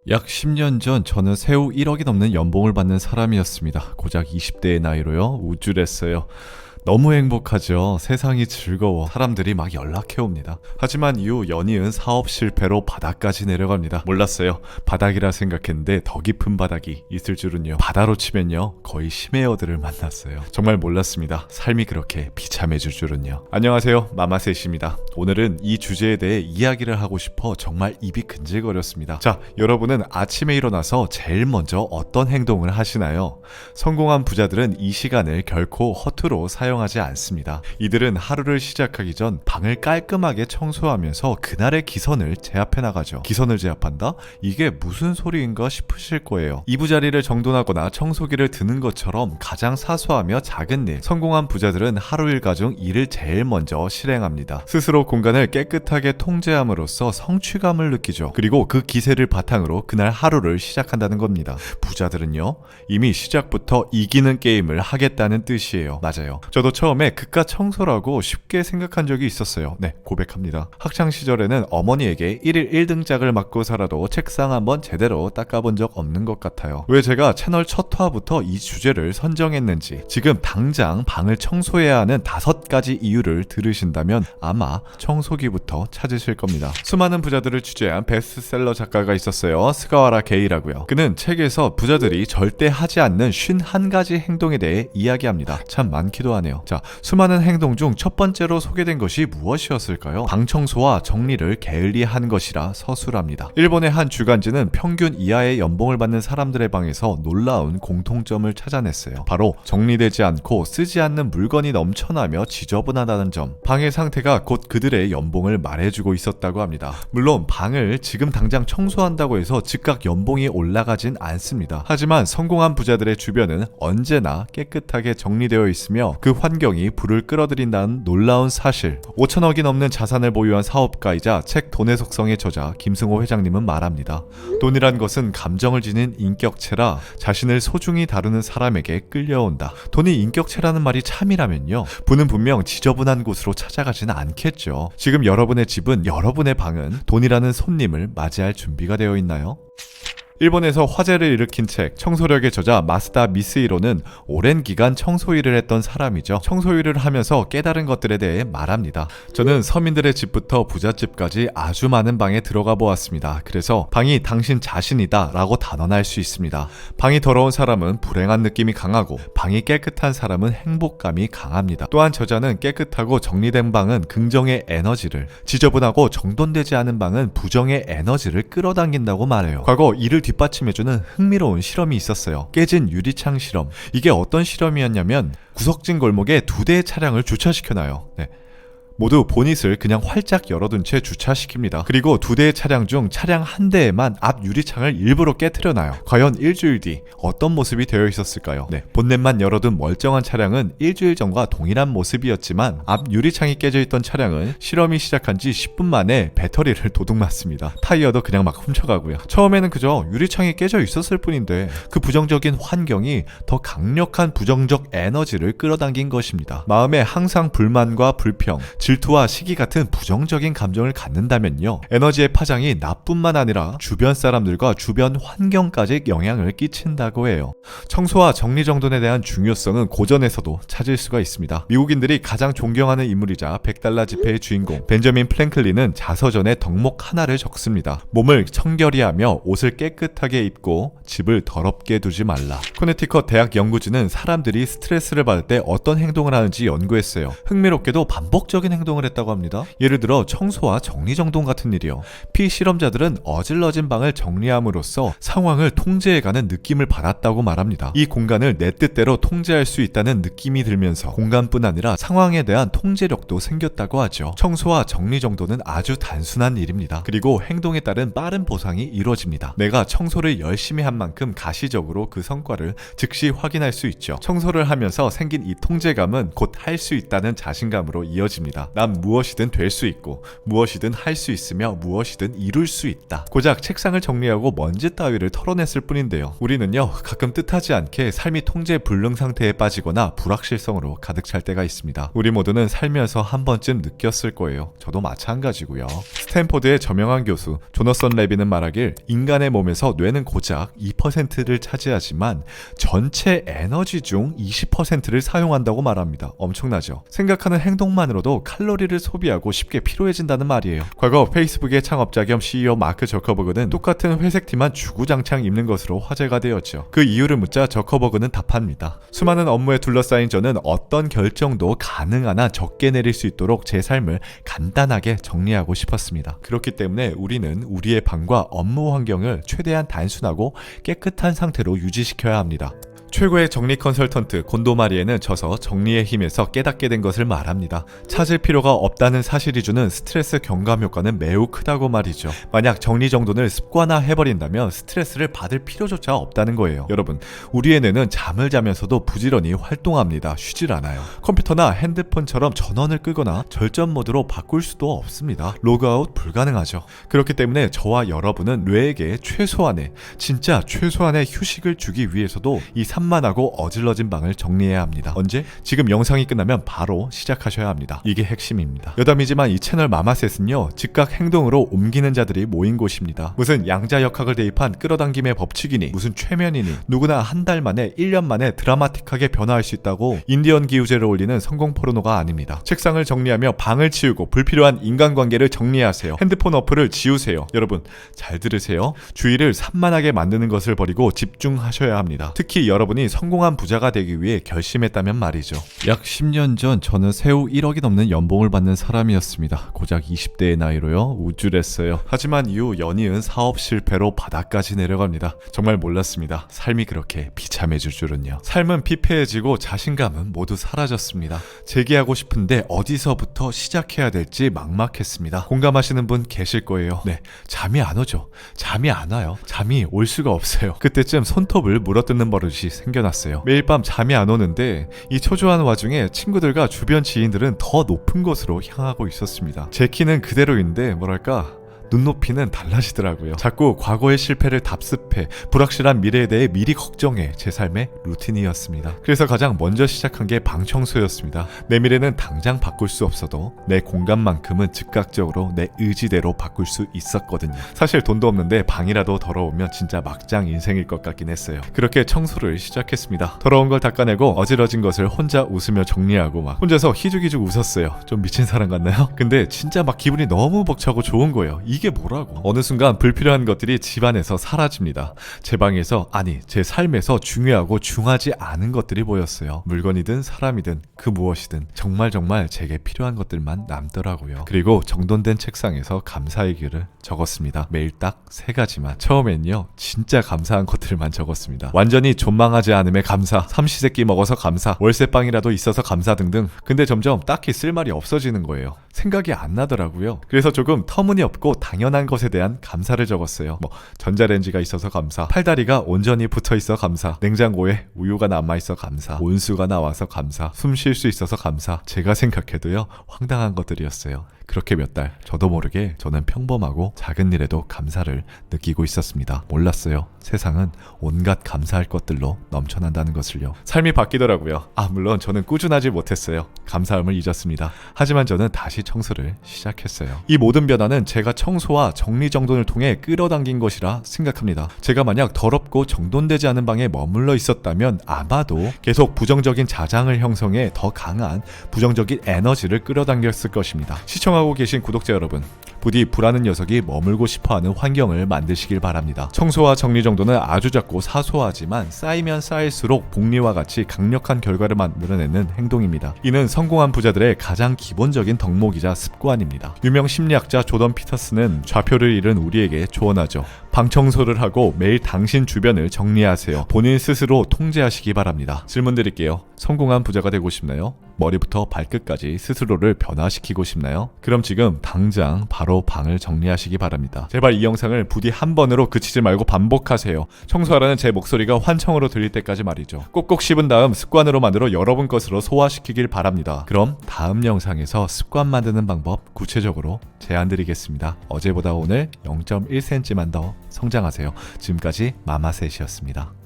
약 10년 전 저는 세후 1억이 넘는 연봉을 받는 사람이었습니다. 고작 20대의 나이로요. 우쭐했어요. 너무 행복하죠. 세상이 즐거워. 사람들이 막 연락해 옵니다. 하지만 이후 연이은 사업 실패로 바닥까지 내려갑니다. 몰랐어요. 바닥이라 생각했는데 더 깊은 바닥이 있을 줄은요. 바다로 치면요. 거의 심해어들을 만났어요. 정말 몰랐습니다. 삶이 그렇게 비참해질 줄은요. 안녕하세요. 마마셋입니다. 오늘은 이 주제에 대해 이야기를 하고 싶어 정말 입이 근질거렸습니다. 자, 여러분은 아침에 일어나서 제일 먼저 어떤 행동을 하시나요? 성공한 부자들은 이 시간을 결코 허투루 사용하지 않습니다. 이들은 하루를 시작하기 전 방을 깔끔하게 청소하면서 그날의 기선을 제압해 나가죠. 기선을 제압한다? 이게 무슨 소리인가 싶으실 거예요. 이부자리를 정돈하거나 청소기를 드는 것처럼 가장 사소하며 작은 일, 성공한 부자들은 하루 일과 중 이를 제일 먼저 실행합니다. 스스로 공간을 깨끗하게 통제함으로써 성취감을 느끼죠. 그리고 그 기세를 바탕으로 그날 하루를 시작한다는 겁니다. 부자들은요, 이미 시작부터 이기는 게임을 하겠다는 뜻이에요. 맞아요. 저도 처음에 그깟 청소라고 쉽게 생각한 적이 있었어요. 네, 고백합니다. 학창시절에는 어머니에게 1일 1등짝을 맞고 살아도 책상 한번 제대로 닦아본 적 없는 것 같아요. 왜 제가 채널 첫 화부터 이 주제를 선정했는지, 지금 당장 방을 청소해야 하는 5가지 이유를 들으신다면 아마 청소기부터 찾으실 겁니다. 수많은 부자들을 취재한 베스트셀러 작가가 있었어요. 스가와라 게이라고요. 그는 책에서 부자들이 절대 하지 않는 51가지 행동에 대해 이야기합니다. 참 많기도 하네요. 자, 수많은 행동 중 첫 번째로 소개된 것이 무엇이었을까요? 방 청소와 정리를 게을리한 것이라 서술합니다. 일본의 한 주간지는 평균 이하의 연봉을 받는 사람들의 방에서 놀라운 공통점을 찾아냈어요. 바로 정리되지 않고 쓰지 않는 물건이 넘쳐나며 지저분하다는 점. 방의 상태가 곧 그들의 연봉을 말해주고 있었다고 합니다. 물론 방을 지금 당장 청소한다고 해서 즉각 연봉이 올라가진 않습니다. 하지만 성공한 부자들의 주변은 언제나 깨끗하게 정리되어 있으며 그 환경이 불을 끌어들인다는 놀라운 사실. 5천억이 넘는 자산을 보유한 사업가이자 책 돈의 속성의 저자 김승호 회장님은 말합니다. 돈이란 것은 감정을 지닌 인격체라 자신을 소중히 다루는 사람에게 끌려온다. 돈이 인격체라는 말이 참이라면요, 부는 분명 지저분한 곳으로 찾아가지는 않겠죠. 지금 여러분의 집은, 여러분의 방은 돈이라는 손님을 맞이할 준비가 되어 있나요? 일본에서 화제를 일으킨 책 청소력의 저자 마스다 미스히로는 오랜 기간 청소 일을 했던 사람이죠. 청소 일을 하면서 깨달은 것들에 대해 말합니다. 저는 서민들의 집부터 부잣집까지 아주 많은 방에 들어가 보았습니다. 그래서 방이 당신 자신이다 라고 단언할 수 있습니다. 방이 더러운 사람은 불행한 느낌이 강하고 방이 깨끗한 사람은 행복감이 강합니다. 또한 저자는 깨끗하고 정리된 방은 긍정의 에너지를, 지저분하고 정돈되지 않은 방은 부정의 에너지를 끌어당긴다고 말해요. 과거 이를 뒷받침해주는 흥미로운 실험이 있었어요. 깨진 유리창 실험. 이게 어떤 실험이었냐면 구석진 골목에 2대의 차량을 주차시켜놔요. 네. 모두 보닛을 그냥 활짝 열어둔 채 주차시킵니다. 그리고 2대의 차량 중 차량 한 대에만 앞 유리창을 일부러 깨트려놔요. 과연 일주일 뒤 어떤 모습이 되어 있었을까요? 네, 본넷만 열어둔 멀쩡한 차량은 일주일 전과 동일한 모습이었지만 앞 유리창이 깨져있던 차량은 실험이 시작한 지 10분 만에 배터리를 도둑맞습니다. 타이어도 그냥 막 훔쳐가고요. 처음에는 그저 유리창이 깨져 있었을 뿐인데 그 부정적인 환경이 더 강력한 부정적 에너지를 끌어당긴 것입니다. 마음에 항상 불만과 불평, 질투와 시기 같은 부정적인 감정을 갖는다면요, 에너지의 파장이 나뿐만 아니라 주변 사람들과 주변 환경까지 영향을 끼친다고 해요. 청소와 정리정돈에 대한 중요성은 고전에서도 찾을 수가 있습니다. 미국인들이 가장 존경하는 인물이자 $100 지폐의 주인공 벤저민 플랭클린은 자서전에 덕목 하나를 적습니다. 몸을 청결히 하며 옷을 깨끗하게 입고 집을 더럽게 두지 말라. 코네티컷 대학 연구진은 사람들이 스트레스를 받을 때 어떤 행동을 하는지 연구했어요. 흥미롭게도 반복적인 행동을 했다고 합니다. 예를 들어 청소와 정리정돈 같은 일이요. 피실험자들은 어질러진 방을 정리함으로써 상황을 통제해가는 느낌을 받았다고 말합니다. 이 공간을 내 뜻대로 통제할 수 있다는 느낌이 들면서 공간뿐 아니라 상황에 대한 통제력도 생겼다고 하죠. 청소와 정리정돈은 아주 단순한 일입니다. 그리고 행동에 따른 빠른 보상이 이루어집니다. 내가 청소를 열심히 한 만큼 가시적으로 그 성과를 즉시 확인할 수 있죠. 청소를 하면서 생긴 이 통제감은 곧 할 수 있다는 자신감으로 이어집니다. 있다. 난 무엇이든 될 수 있고 무엇이든 할 수 있으며 무엇이든 이룰 수 있다. 고작 책상을 정리하고 먼지 따위를 털어냈을 뿐인데요. 우리는요, 가끔 뜻하지 않게 삶이 통제 불능 상태에 빠지거나 불확실성으로 가득 찰 때가 있습니다. 우리 모두는 살면서 한 번쯤 느꼈을 거예요. 저도 마찬가지고요. 스탠포드의 저명한 교수 조너선 레비는 말하길 인간의 몸에서 뇌는 고작 2%를 차지하지만 전체 에너지 중 20%를 사용한다고 말합니다. 엄청나죠? 생각하는 행동만으로도 칼로리를 소비하고 쉽게 피로해진다는 말이에요. 과거 페이스북의 창업자 겸 CEO 마크 저커버그는 똑같은 회색 티만 주구장창 입는 것으로 화제가 되었죠. 그 이유를 묻자 저커버그는 답합니다. 수많은 업무에 둘러싸인 저는 어떤 결정도 가능한 한 적게 내릴 수 있도록 제 삶을 간단하게 정리하고 싶었습니다. 그렇기 때문에 우리는 우리의 방과 업무 환경을 최대한 단순하고 깨끗한 상태로 유지시켜야 합니다. 최고의 정리 컨설턴트 곤도 마리에는 저서 정리의 힘에서 깨닫게 된 것을 말합니다. 찾을 필요가 없다는 사실이 주는 스트레스 경감 효과는 매우 크다고 말이죠. 만약 정리정돈을 습관화해버린다면 스트레스를 받을 필요조차 없다는 거예요. 여러분, 우리의 뇌는 잠을 자면서도 부지런히 활동합니다. 쉬질 않아요. 컴퓨터나 핸드폰처럼 전원을 끄거나 절전 모드로 바꿀 수도 없습니다. 로그아웃 불가능하죠. 그렇기 때문에 저와 여러분은 뇌에게 최소한의, 진짜 최소한의 휴식을 주기 위해서도 이 산만하고 어질러진 방을 정리해야 합니다. 언제? 지금 영상이 끝나면 바로 시작하셔야 합니다. 이게 핵심입니다. 여담이지만 이 채널 마마셋은요, 즉각 행동으로 옮기는 자들이 모인 곳입니다. 무슨 양자역학을 대입한 끌어당김의 법칙이니 무슨 최면이니 누구나 한 달 만에 1년 만에 드라마틱하게 변화할 수 있다고 인디언 기우제를 올리는 성공 포르노가 아닙니다. 책상을 정리하며 방을 치우고 불필요한 인간관계를 정리하세요. 핸드폰 어플을 지우세요. 여러분, 잘 들으세요. 주의를 산만하게 만드는 것을 버리고 집중하셔야 합니다. 특히 여러분이 성공한 부자가 되기 위해 결심했다면 말이죠. 약 10년 전 저는 세후 1억이 넘는 연봉을 받는 사람이었습니다. 고작 20대의 나이로요. 우쭐했어요. 하지만 이후 연이은 사업 실패로 바닥까지 내려갑니다. 정말 몰랐습니다. 삶이 그렇게 비참해질 줄은요. 삶은 피폐해지고 자신감은 모두 사라졌습니다. 재기하고 싶은데 어디서부터 시작해야 될지 막막했습니다. 공감하시는 분 계실 거예요. 네, 잠이 안 오죠. 잠이 안 와요. 잠이 올 수가 없어요. 그때쯤 손톱을 물어뜯는 버릇이 생겨났어요. 매일 밤 잠이 안 오는데 이 초조한 와중에 친구들과 주변 지인들은 더 높은 곳으로 향하고 있었습니다. 제 키는 그대로인데 뭐랄까, 눈높이는 달라지더라고요. 자꾸 과거의 실패를 답습해 불확실한 미래에 대해 미리 걱정해 제 삶의 루틴이었습니다. 그래서 가장 먼저 시작한 게 방 청소였습니다. 내 미래는 당장 바꿀 수 없어도 내 공간만큼은 즉각적으로 내 의지대로 바꿀 수 있었거든요. 사실 돈도 없는데 방이라도 더러우면 진짜 막장 인생일 것 같긴 했어요. 그렇게 청소를 시작했습니다. 더러운 걸 닦아내고 어지러진 것을 혼자 웃으며 정리하고 막 혼자서 희죽희죽 웃었어요. 좀 미친 사람 같나요? 근데 진짜 막 기분이 너무 벅차고 좋은 거예요. 이게 뭐라고? 어느 순간 불필요한 것들이 집안에서 사라집니다. 제 방에서, 아니 제 삶에서 중요하고 중하지 않은 것들이 보였어요. 물건이든 사람이든 그 무엇이든 정말 제게 필요한 것들만 남더라고요. 그리고 정돈된 책상에서 감사의 글을 적었습니다. 매일 딱 3가지만. 처음엔요, 진짜 감사한 것들만 적었습니다. 완전히 존망하지 않음에 감사, 삼시세끼 먹어서 감사, 월세방이라도 있어서 감사 등등. 근데 점점 딱히 쓸 말이 없어지는 거예요. 생각이 안 나더라고요. 그래서 조금 터무니없고 당연한 것에 대한 감사를 적었어요. 전자레인지가 있어서 감사, 팔다리가 온전히 붙어있어 감사, 냉장고에 우유가 남아있어 감사, 온수가 나와서 감사, 숨 쉴 수 있어서 감사. 제가 생각해도요, 황당한 것들이었어요. 그렇게 몇 달 저도 모르게 저는 평범하고 작은 일에도 감사를 느끼고 있었습니다. 몰랐어요. 세상은 온갖 감사할 것들로 넘쳐난다는 것을요. 삶이 바뀌더라고요. 물론 저는 꾸준하지 못했어요. 감사함을 잊었습니다. 하지만 저는 다시 청소를 시작했어요. 이 모든 변화는 제가 청소와 정리정돈을 통해 끌어당긴 것이라 생각합니다. 제가 만약 더럽고 정돈되지 않은 방에 머물러 있었다면 아마도 계속 부정적인 자장을 형성해 더 강한 부정적인 에너지를 끌어당겼을 것입니다. 시청하고 계신 구독자 여러분, 부디 불하는 녀석이 머물고 싶어하는 환경을 만드시길 바랍니다. 청소와 정리정돈은 아주 작고 사소하지만 쌓이면 쌓일수록 복리와 같이 강력한 결과를 만들어내는 행동입니다. 이는 성공한 부자들의 가장 기본적인 덕목이자 습관입니다. 유명 심리학자 조던 피터슨은 좌표를 잃은 우리에게 조언하죠. 방 청소를 하고 매일 당신 주변을 정리하세요. 본인 스스로 통제하시기 바랍니다. 질문 드릴게요. 성공한 부자가 되고 싶나요? 머리부터 발끝까지 스스로를 변화시키고 싶나요? 그럼 지금 당장 바로 방을 정리하시기 바랍니다. 제발 이 영상을 부디 한 번으로 그치지 말고 반복하세요. 청소하라는 제 목소리가 환청으로 들릴 때까지 말이죠. 꼭꼭 씹은 다음 습관으로 만들어 여러분 것으로 소화시키길 바랍니다. 그럼 다음 영상에서 습관 만드는 방법 구체적으로 제안 드리겠습니다. 어제보다 오늘 0.1cm만 더 성장하세요. 지금까지 마마셋이었습니다.